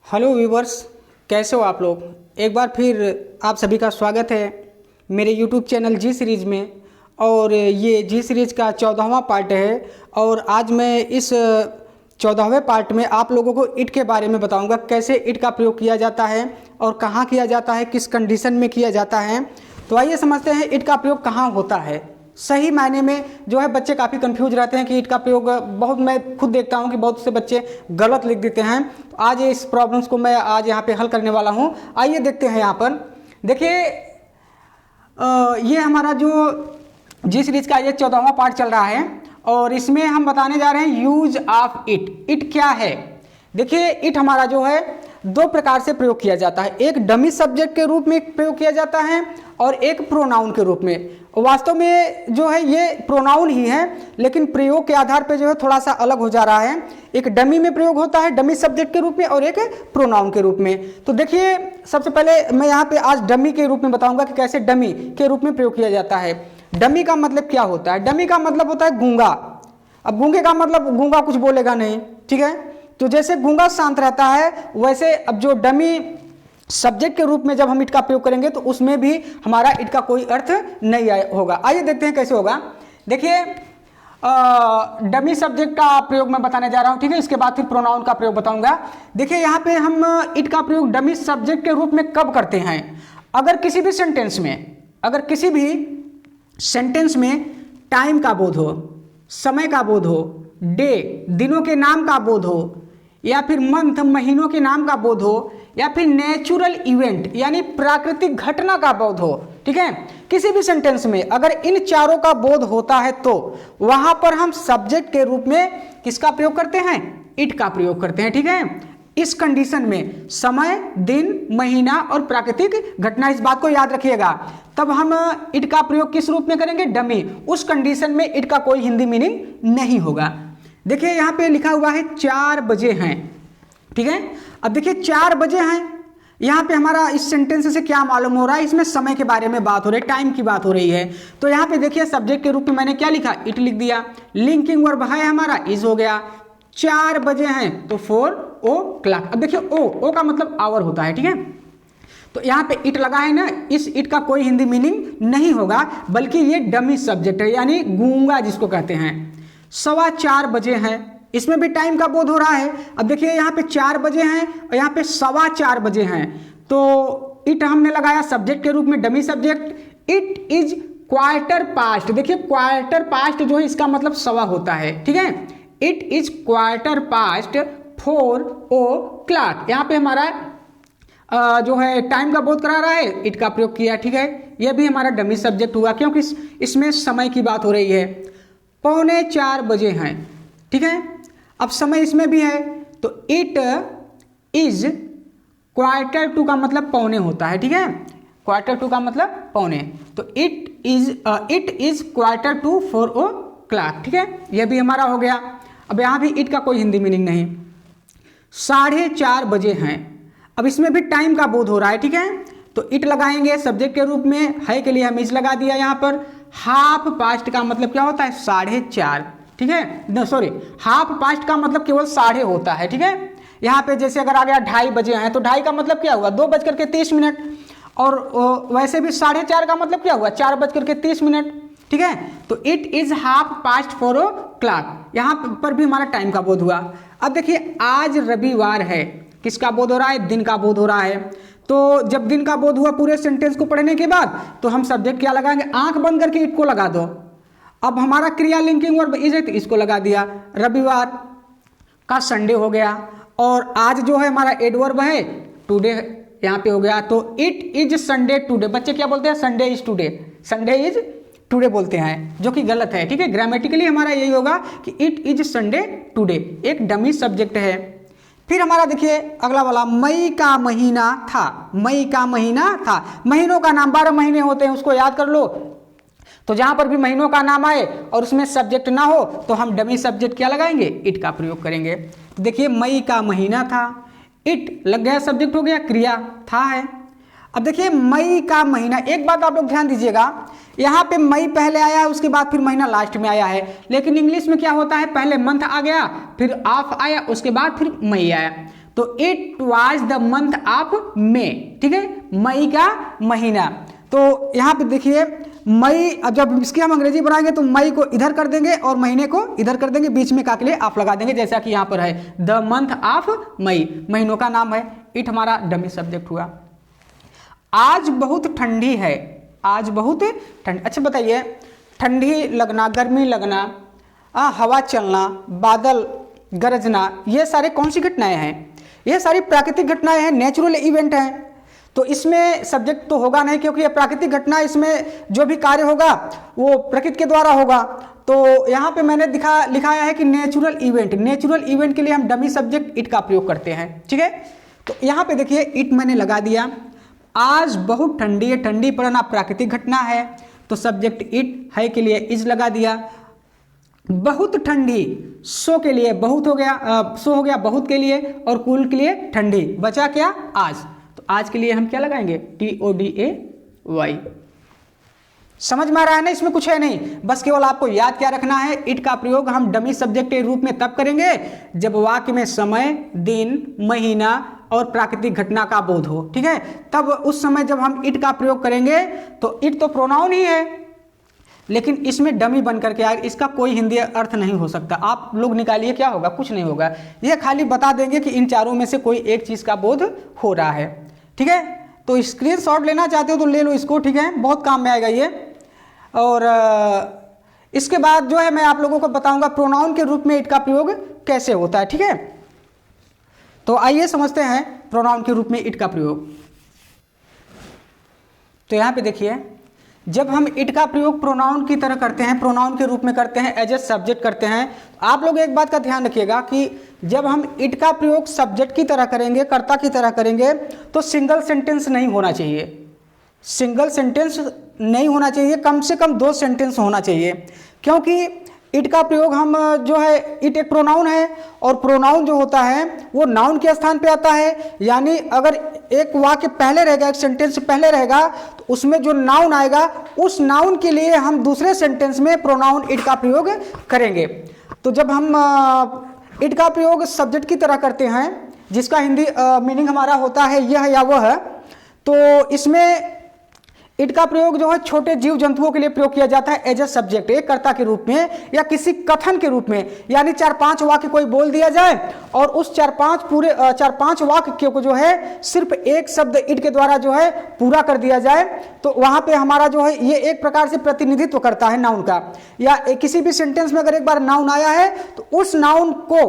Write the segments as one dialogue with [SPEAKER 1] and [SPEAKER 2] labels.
[SPEAKER 1] Hello viewers, कैसे हो आप लोग। एक बार फिर आप सभी का स्वागत है मेरे यूट्यूब चैनल जी सीरीज़ में। और ये जी सीरीज़ का 14वां पार्ट है। और आज मैं इस 14वें पार्ट में आप लोगों को ईंट के बारे में बताऊंगा, कैसे ईंट का प्रयोग किया जाता है और कहाँ किया जाता है, किस कंडीशन में किया जाता है। तो आइए समझते हैं ईंट का प्रयोग कहाँ होता है। सही मायने में जो है बच्चे काफ़ी कंफ्यूज रहते हैं कि ईंट का प्रयोग बहुत, मैं खुद देखता हूं कि बहुत से बच्चे गलत लिख देते हैं। तो आज इस प्रॉब्लम्स को मैं आज यहाँ पे हल करने वाला हूं। आइए देखते हैं। यहाँ पर देखिए, ये हमारा जो जी सीरीज का ये 14वां पार्ट चल रहा है और इसमें हम बताने जा रहे हैं यूज ऑफ इट। इट क्या है? देखिए, इट हमारा जो है दो प्रकार से प्रयोग किया जाता है। एक डमी सब्जेक्ट के रूप में प्रयोग किया जाता है और एक प्रोनाउन के रूप में। वास्तव में जो है ये प्रोनाउन ही है, लेकिन प्रयोग के आधार पे जो है थोड़ा सा अलग हो जा रहा है। एक डमी में प्रयोग होता है, डमी सब्जेक्ट के रूप में, और एक प्रोनाउन के रूप में। तो देखिए, सबसे पहले मैं यहाँ पे आज डमी के रूप में बताऊंगा कि कैसे डमी के रूप में प्रयोग किया जाता है। डमी का मतलब क्या होता है? डमी का मतलब होता है गूंगा। अब गूंगे का मतलब गूंगा कुछ बोलेगा नहीं, ठीक है। तो जैसे गूंगा शांत रहता है, वैसे अब जो डमी सब्जेक्ट के रूप में जब हम इट का प्रयोग करेंगे तो उसमें भी हमारा इट का कोई अर्थ नहीं होगा। आइए देखते हैं कैसे होगा। देखिए, डमी सब्जेक्ट का प्रयोग मैं बताने जा रहा हूं, ठीक है। इसके बाद फिर प्रोनाउन का प्रयोग बताऊंगा। देखिए, यहाँ पे हम इट का प्रयोग डमी सब्जेक्ट के रूप में कब करते हैं? अगर किसी भी सेंटेंस में टाइम का बोध हो, समय का बोध हो, डे दिनों के नाम का बोध हो, या फिर मंथ महीनों के नाम का बोध हो, या फिर नेचुरल इवेंट यानी प्राकृतिक घटना का बोध हो, ठीक है। किसी भी सेंटेंस में अगर इन चारों का बोध होता है तो वहां पर हम सब्जेक्ट के रूप में किसका प्रयोग करते हैं? इट का प्रयोग करते हैं, ठीक है। इस कंडीशन में समय, दिन, महीना और प्राकृतिक घटना, इस बात को याद रखिएगा। तब हम इट का प्रयोग किस रूप में करेंगे? डमी। उस कंडीशन में इट का कोई हिंदी मीनिंग नहीं होगा। देखिए, यहाँ पे लिखा हुआ है 4 बजे हैं, ठीक है। अब देखिए 4 बजे हैं, यहाँ पे हमारा इस सेंटेंस से क्या मालूम हो रहा है? इसमें समय के बारे में बात हो रही है, टाइम की बात हो रही है। तो यहाँ पे देखिए सब्जेक्ट के रूप में मैंने क्या लिखा? इट लिख दिया। लिंकिंग वर्ब है हमारा इज हो गया। 4 बजे हैं तो 4 o'clock। अब देखिए ओ का मतलब आवर होता है, ठीक है। तो यहाँ पे इट लगा है ना, इस इट का कोई हिंदी मीनिंग नहीं होगा, बल्कि ये डमी सब्जेक्ट है, यानी गूंगा जिसको कहते हैं। 4:15 बजे हैं, इसमें भी टाइम का बोध हो रहा है। अब देखिए यहाँ पे 4 बजे हैं और यहाँ पे 4:15 बजे हैं, तो इट हमने लगाया सब्जेक्ट के रूप में, dummy subject. It is quarter past. देखिए क्वार्टर पास्ट जो है इसका मतलब सवा होता है, ठीक है। It is quarter past 4 o'clock। यहाँ पे हमारा जो है टाइम का बोध करा रहा है, इट का प्रयोग किया, ठीक है। यह भी हमारा डमी सब्जेक्ट हुआ क्योंकि इसमें समय की बात हो रही है। 3:45 बजे हैं, ठीक है। अब समय इसमें भी है, तो इट इज क्वार्टर टू का मतलब पौने होता है, ठीक है। क्वार्टर टू का मतलब पौने, तो it is quarter to 4 o'clock, ठीक है। यह भी हमारा हो गया। अब यहाँ भी इट का कोई हिंदी मीनिंग नहीं। 4:30 बजे हैं, अब इसमें भी टाइम का बोध हो रहा है, ठीक है। तो इट लगाएंगे सब्जेक्ट के रूप में, है के लिए हम इज लगा दिया यहाँ पर। हाफ पास्ट का मतलब क्या होता है? 4:30, ठीक है। सॉरी, हाफ पास्ट का मतलब केवल 1/2 होता है, ठीक है। यहाँ पे जैसे अगर आ गया 2:30 बजे हैं, तो 2:30 का मतलब क्या हुआ? 2:30 और वैसे भी 4:30 का मतलब क्या हुआ? 4:30, ठीक है। तो it is half past 4 o'clock। यहाँ पर भी हमारा टाइम का बोध हुआ। अब देखिए, आज रविवार है, किसका बोध हो रहा है? दिन का बोध हो रहा है। तो जब दिन का बोध हुआ पूरे सेंटेंस को पढ़ने के बाद, तो हम सब्जेक्ट क्या लगाएंगे? आंख बंद करके इट को लगा दो। अब हमारा क्रिया लिंकिंग वर्ब इज है, तो इसको लगा दिया। रविवार का संडे हो गया, और आज जो है हमारा एडवर्ब है टुडे, यहाँ पे हो गया। तो इट इज संडे टुडे। बच्चे क्या बोलते हैं? संडे इज टुडे बोलते हैं, जो कि गलत है, ठीक है। ग्रामेटिकली हमारा यही होगा कि इट इज संडे टुडे। एक डमी सब्जेक्ट है। फिर हमारा देखिए अगला वाला, मई का महीना था। मई का महीना था, महीनों का नाम 12 महीने होते हैं, उसको याद कर लो। तो जहां पर भी महीनों का नाम आए और उसमें सब्जेक्ट ना हो, तो हम डमी सब्जेक्ट क्या लगाएंगे? इट का प्रयोग करेंगे। तो देखिए, मई का महीना था, इट लग गया, सब्जेक्ट हो गया, क्रिया था है। अब देखिए मई का महीना, एक बात आप लोग ध्यान दीजिएगा, यहाँ पे मई पहले आया है, उसके बाद फिर महीना लास्ट में आया है। लेकिन इंग्लिश में क्या होता है? पहले मंथ आ गया, फिर ऑफ आया, उसके बाद फिर मई आया। तो it was the month of May, ठीक है, मई का महीना। तो यहाँ पे देखिए मई, अब जब इसकी हम अंग्रेजी बनाएंगे तो मई को इधर कर देंगे और महीने को इधर कर देंगे, बीच में का के लिए आप लगा देंगे, जैसा कि यहाँ पर है द मंथ ऑफ मई, महीनों का नाम है। इट हमारा डमी सब्जेक्ट हुआ। आज बहुत ठंडी है, आज बहुत ठंड। अच्छा बताइए, ठंडी लगना, गर्मी लगना, हवा चलना, बादल गरजना, ये सारे कौन सी घटनाएं हैं? ये सारी प्राकृतिक घटनाएं हैं, नेचुरल इवेंट हैं। तो इसमें सब्जेक्ट तो होगा नहीं, क्योंकि ये प्राकृतिक घटना, इसमें जो भी कार्य होगा वो प्रकृति के द्वारा होगा। तो यहाँ पे मैंने लिखाया है कि नेचुरल इवेंट। नेचुरल इवेंट के लिए हम डमी सब्जेक्ट इट का प्रयोग करते हैं, ठीक है। तो यहाँ पे देखिए इट मैंने लगा दिया। आज बहुत ठंडी है, ठंडी पड़ना प्राकृतिक घटना है, तो सब्जेक्ट इट है के लिए इज लगा दिया। बहुत ठंडी, सो के लिए बहुत हो गया, सो हो गया बहुत के लिए, और कूल के लिए ठंडी, बचा क्या? आज। तो आज के लिए हम क्या लगाएंगे? TODAY। समझ में आ रहा है ना? इसमें कुछ है नहीं, बस केवल आपको याद क्या रखना है, इट का प्रयोग हम डमी सब्जेक्ट के रूप में तब करेंगे जब वाक्य में समय, दिन, महीना और प्राकृतिक घटना का बोध हो, ठीक है। तब उस समय जब हम इट का प्रयोग करेंगे तो इट तो प्रोनाउन ही है, लेकिन इसमें डमी बन करके आएगा, इसका कोई हिंदी अर्थ नहीं हो सकता। आप लोग निकालिए, क्या होगा? कुछ नहीं होगा। ये खाली बता देंगे कि इन चारों में से कोई एक चीज का बोध हो रहा है, ठीक है। तो स्क्रीनशॉट लेना चाहते हो तो ले लो इसको, ठीक है, बहुत काम में आएगा ये। और इसके बाद जो है मैं आप लोगों को बताऊंगा प्रोनाउन के रूप में इट का प्रयोग कैसे होता है, ठीक है। तो आइए समझते हैं प्रोनाउन के रूप में इट का प्रयोग। तो यहां पे देखिए, जब हम इट का प्रयोग प्रोनाउन की तरह करते हैं, प्रोनाउन के रूप में करते हैं, एज ए सब्जेक्ट करते हैं, तो आप लोग एक बात का ध्यान रखिएगा कि जब हम इट का प्रयोग सब्जेक्ट की तरह करेंगे, कर्ता की तरह करेंगे, तो सिंगल सेंटेंस नहीं होना चाहिए। सिंगल सेंटेंस नहीं होना चाहिए, कम से कम 2 सेंटेंस होना चाहिए, क्योंकि इट का प्रयोग हम जो है, इट एक प्रोनाउन है, और प्रोनाउन जो होता है वो नाउन के स्थान पे आता है। यानी अगर एक वाक्य पहले रहेगा, एक सेंटेंस पहले रहेगा, तो उसमें जो नाउन आएगा उस नाउन के लिए हम दूसरे सेंटेंस में प्रोनाउन इट का प्रयोग करेंगे। तो जब हम इट का प्रयोग सब्जेक्ट की तरह करते हैं, जिसका हिंदी मीनिंग हमारा होता है यह या वह, तो इसमें इट का प्रयोग जो है छोटे जीव जंतुओं के लिए प्रयोग किया जाता है एज ए सब्जेक्ट, एक कर्ता के रूप में या किसी कथन के रूप में। यानी 4-5 वाक्य कोई बोल दिया जाए और उस 4-5 वाक्य को जो है सिर्फ एक शब्द इट के द्वारा जो है पूरा कर दिया जाए, तो वहां पे हमारा जो है ये एक प्रकार से प्रतिनिधित्व करता है नाउन का। या किसी भी सेंटेंस में अगर एक बार नाउन आया है तो उस नाउन को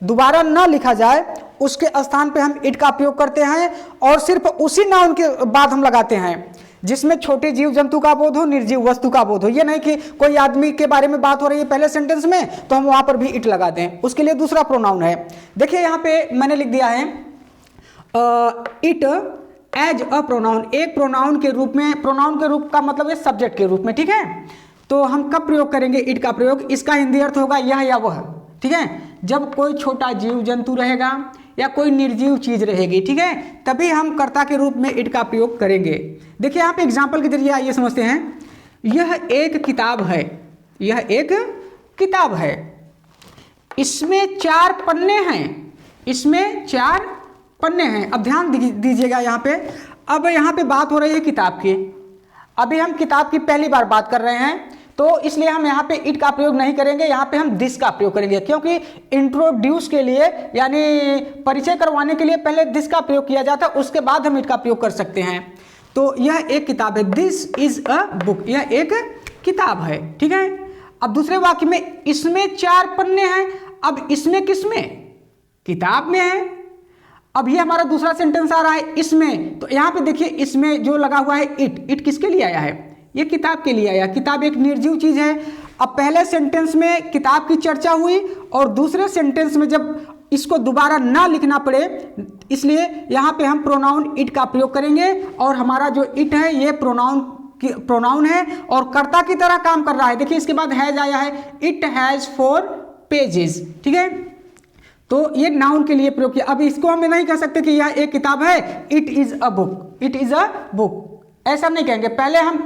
[SPEAKER 1] दोबारा ना लिखा जाए, उसके स्थान पे हम इट का प्रयोग करते हैं, और सिर्फ उसी नाउन के बाद हम लगाते हैं जिसमें छोटे जीव जंतु का बोध हो, निर्जीव वस्तु का बोध हो। ये नहीं कि कोई आदमी के बारे में बात हो रही है पहले सेंटेंस में तो हम वहां पर भी इट लगा दें, उसके लिए दूसरा प्रोनाउन है। देखिए यहां पे मैंने लिख दिया है इट एज अ प्रोनाउन, एक प्रोनाउन के रूप में। प्रोनाउन के रूप का मतलब है सब्जेक्ट के रूप में, ठीक है। तो हम कब प्रयोग करेंगे इट का प्रयोग? इसका हिंदी अर्थ होगा यह या वह, ठीक है। जब कोई छोटा जीव जंतु रहेगा या कोई निर्जीव चीज रहेगी, ठीक है, तभी हम कर्ता के रूप में इट का प्रयोग करेंगे। देखिए यहाँ पे एग्जाम्पल के जरिए आइए समझते हैं। यह एक किताब है, यह एक किताब है, इसमें 4 पन्ने हैं, इसमें 4 पन्ने हैं। अब ध्यान दीजिएगा यहाँ पे, अब यहाँ पे बात हो रही है किताब की। अभी हम किताब की पहली बार बात कर रहे हैं, तो इसलिए हम यहाँ पे इट का प्रयोग नहीं करेंगे, यहाँ पे हम दिस का प्रयोग करेंगे, क्योंकि इंट्रोड्यूस के लिए यानी परिचय करवाने के लिए पहले दिस का प्रयोग किया जाता है, उसके बाद हम इट का प्रयोग कर सकते हैं। तो यह एक किताब है, दिस इज अ बुक, यह एक किताब है, ठीक है। अब दूसरे वाक्य में इसमें 4 पन्ने हैं, अब इसमें किसमें? किताब में है। अब ये हमारा दूसरा सेंटेंस आ रहा है इसमें, तो यहाँ पे देखिए इसमें जो लगा हुआ है इट किसके लिए आया है? ये किताब के लिए आया। किताब एक निर्जीव चीज है। अब पहले सेंटेंस में किताब की चर्चा हुई और दूसरे सेंटेंस में जब इसको दोबारा ना लिखना पड़े, इसलिए यहाँ पे हम प्रोनाउन इट का प्रयोग करेंगे, और हमारा जो इट है ये प्रोनाउन है और कर्ता की तरह काम कर रहा है। देखिए इसके बाद हैज आया है, इट हैज 4 पेजेस, ठीक है। तो ये नाउन के लिए प्रयोग किया। अब इसको हम नहीं कह सकते कि यह एक किताब है, it is a book, it is a book, ऐसा नहीं कहेंगे। पहले हम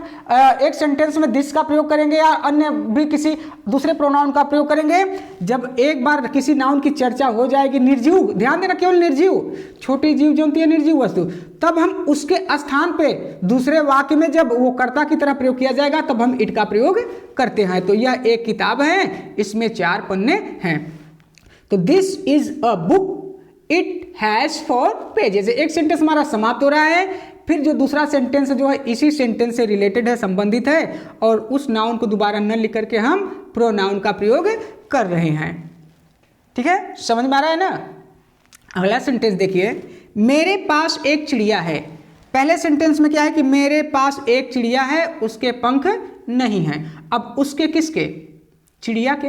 [SPEAKER 1] एक सेंटेंस में दिस का प्रयोग करेंगे या अन्य भी किसी दूसरे प्रोनाउन का प्रयोग करेंगे। जब एक बार किसी नाउन की चर्चा हो जाएगी, निर्जीव, ध्यान देना, केवल निर्जीव, छोटी जीव जो होती है निर्जीव वस्तु, तब हम उसके स्थान पे दूसरे वाक्य में जब वो कर्ता की तरह प्रयोग किया जाएगा तब हम इट का प्रयोग करते हैं। तो यह एक किताब है, इसमें 4 पन्ने हैं। तो this is a book, it has 4 pages. एक सेंटेंस हमारा समाप्त हो रहा है, फिर जो दूसरा सेंटेंस जो है इसी सेंटेंस से रिलेटेड है, संबंधित है, और उस नाउन को दोबारा न लिख करके हम प्रोनाउन का प्रयोग कर रहे हैं। ठीक है, समझ में आ रहा है ना। अगला सेंटेंस देखिए, मेरे पास एक चिड़िया है। पहले सेंटेंस में क्या है कि मेरे पास एक चिड़िया है, उसके पंख नहीं हैं। अब उसके किसके? चिड़िया के।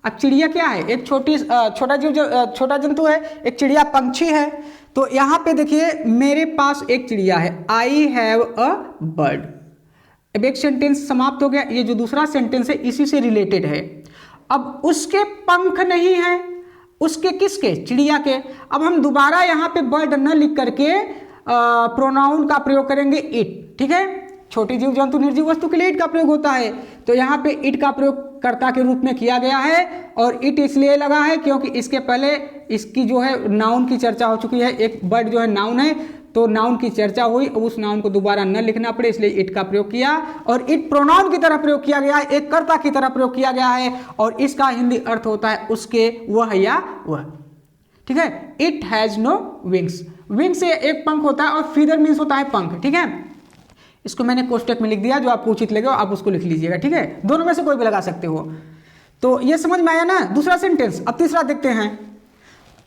[SPEAKER 1] अब चिड़िया क्या है? एक छोटा जीव, छोटा जंतु है, एक चिड़िया पंछी है। तो यहाँ पे देखिए मेरे पास एक चिड़िया है, आई हैव अ बर्ड। अब एक सेंटेंस समाप्त हो गया। ये जो दूसरा सेंटेंस है इसी से रिलेटेड है। अब उसके पंख नहीं हैं, उसके किसके? चिड़िया के। अब हम दोबारा यहाँ पे बर्ड न लिख करके प्रोनाउन का प्रयोग करेंगे इट। ठीक है, छोटी जीव जंतु निर्जीव वस्तु के लिए इट का प्रयोग होता है। तो यहाँ पे इट का प्रयोग कर्ता के रूप में किया गया है, और इट इसलिए लगा है क्योंकि इसके पहले इसकी जो है नाउन की चर्चा हो चुकी है। एक बर्ड जो है नाउन है, तो नाउन की चर्चा हुई, उस नाउन को दोबारा न लिखना पड़े इसलिए इट का प्रयोग किया, और इट प्रोनाउन की तरह प्रयोग किया गया है, एक कर्ता की तरह प्रयोग किया गया है, और इसका हिंदी अर्थ होता है उसके, वह या वह। ठीक है, it has no wings. Wings से एक पंख होता है, और फीदर मीन्स होता है पंख। ठीक है, इसको मैंने कोष्टक में लिख दिया, जो आपको उचित लगे आप उसको लिख लीजिएगा। ठीक है, दोनों में से कोई भी लगा सकते हो। तो ये समझ में आया ना दूसरा सेंटेंस। अब तीसरा देखते हैं,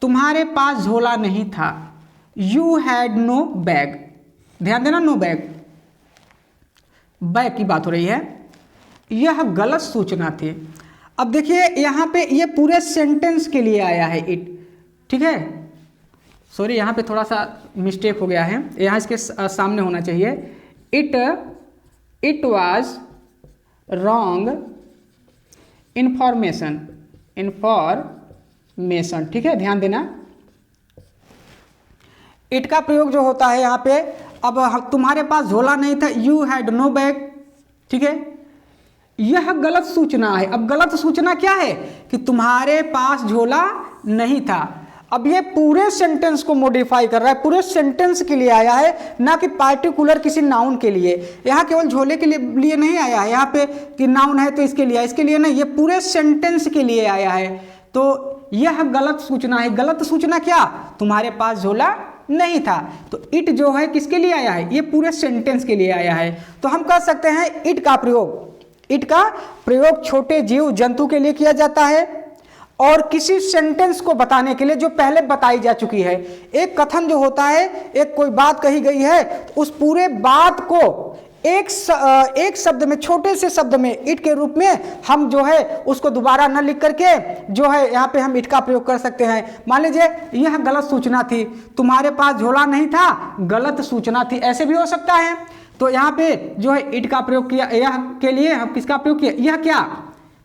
[SPEAKER 1] तुम्हारे पास झोला नहीं था, यू हैड नो बैग। ध्यान देना, नो बैग, बैग की बात हो रही है। यह गलत सूचना थी। अब देखिए यहाँ पे ये पूरे सेंटेंस के लिए आया है इट। ठीक है, सॉरी यहाँ पे थोड़ा सा मिस्टेक हो गया है, यहाँ इसके सामने होना चाहिए इट वॉज रॉन्ग इंफॉर्मेशन। ठीक है, ध्यान देना, इट का प्रयोग जो होता है यहाँ पे। अब तुम्हारे पास झोला नहीं था, यू हैड नो बैग। ठीक है, यह गलत सूचना है। अब गलत सूचना क्या है कि तुम्हारे पास झोला नहीं था। अब ये पूरे सेंटेंस को मॉडिफाई कर रहा है, पूरे सेंटेंस के लिए आया है, ना कि पार्टिकुलर किसी नाउन के लिए। यहाँ केवल झोले के लिए नहीं आया है, यहाँ पे कि नाउन है तो इसके लिए, इसके लिए नहीं, ये पूरे सेंटेंस के लिए आया है। तो यह गलत सूचना है। गलत सूचना क्या? तुम्हारे पास झोला नहीं था। तो इट जो है किसके लिए आया है? ये पूरे सेंटेंस के लिए आया है। तो हम कह सकते हैं इट का प्रयोग छोटे जीव जंतु के लिए किया जाता है, और किसी सेंटेंस को बताने के लिए जो पहले बताई जा चुकी है। एक कथन जो होता है, एक कोई बात कही गई है, तो उस पूरे बात को एक शब्द में, छोटे से शब्द में इट के रूप में हम जो है उसको दोबारा न लिख करके जो है यहाँ पे हम इट का प्रयोग कर सकते हैं। मान लीजिए यह गलत सूचना थी, तुम्हारे पास झोला नहीं था, गलत सूचना थी, ऐसे भी हो सकता है। तो यहाँ पे जो है इट का प्रयोग किया, यह के लिए हम किसका प्रयोग किया? यह क्या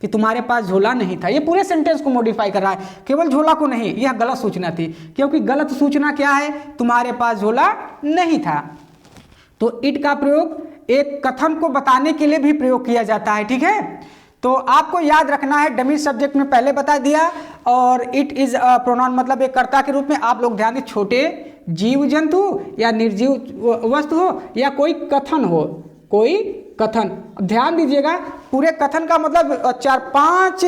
[SPEAKER 1] कि तुम्हारे पास झोला नहीं था। ये पूरे सेंटेंस को मॉडिफाई कर रहा है, केवल झोला को नहीं। यह गलत सूचना थी, क्योंकि गलत सूचना क्या है? तुम्हारे पास झोला नहीं था। तो इट का प्रयोग एक कथन को बताने के लिए भी प्रयोग किया जाता है। ठीक है, तो आपको याद रखना है, डमी सब्जेक्ट में पहले बता दिया, और इट इज प्रोनाउन मतलब एक कर्ता के रूप में। आप लोग ध्यान दें, छोटे जीव जंतु या निर्जीव वस्तु हो या कोई कथन हो, कोई कथन, ध्यान दीजिएगा, पूरे कथन का मतलब 4-5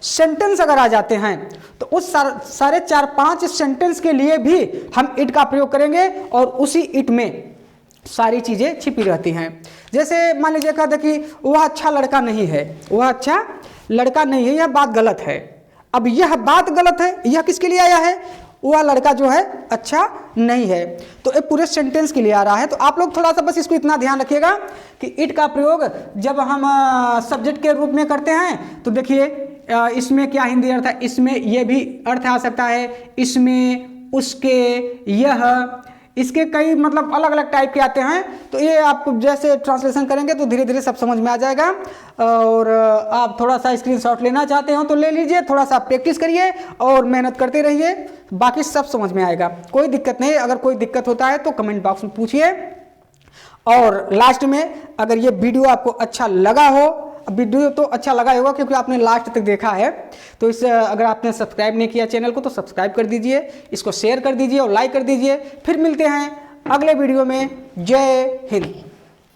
[SPEAKER 1] सेंटेंस अगर आ जाते हैं तो उस सारे 4-5 सेंटेंस के लिए भी हम इट का प्रयोग करेंगे, और उसी इट में सारी चीजें छिपी रहती हैं। जैसे मान लीजिए कहते कि वह अच्छा लड़का नहीं है, वह अच्छा लड़का नहीं है, यह बात गलत है। अब यह बात गलत है, यह किसके लिए आया है? वह लड़का जो है अच्छा नहीं है। तो ये पूरे सेंटेंस के लिए आ रहा है। तो आप लोग थोड़ा सा बस इसको इतना ध्यान रखिएगा कि इट का प्रयोग जब हम सब्जेक्ट के रूप में करते हैं तो देखिए इसमें क्या हिंदी अर्थ है, इसमें यह भी अर्थ आ सकता है, इसमें, उसके, यह, इसके कई मतलब अलग अलग टाइप के आते हैं। तो ये आप जैसे ट्रांसलेशन करेंगे तो धीरे धीरे सब समझ में आ जाएगा। और आप थोड़ा सा स्क्रीनशॉट लेना चाहते हो तो ले लीजिए, थोड़ा सा प्रैक्टिस करिए और मेहनत करते रहिए, बाकी सब समझ में आएगा, कोई दिक्कत नहीं। अगर कोई दिक्कत होता है तो कमेंट बॉक्स में पूछिए। और लास्ट में अगर ये वीडियो आपको अच्छा लगा हो, वीडियो तो अच्छा लगा होगा क्योंकि आपने लास्ट तक देखा है, तो इस अगर आपने सब्सक्राइब नहीं किया चैनल को तो सब्सक्राइब कर दीजिए, इसको शेयर कर दीजिए और लाइक कर दीजिए। फिर मिलते हैं अगले वीडियो में। जय हिंद।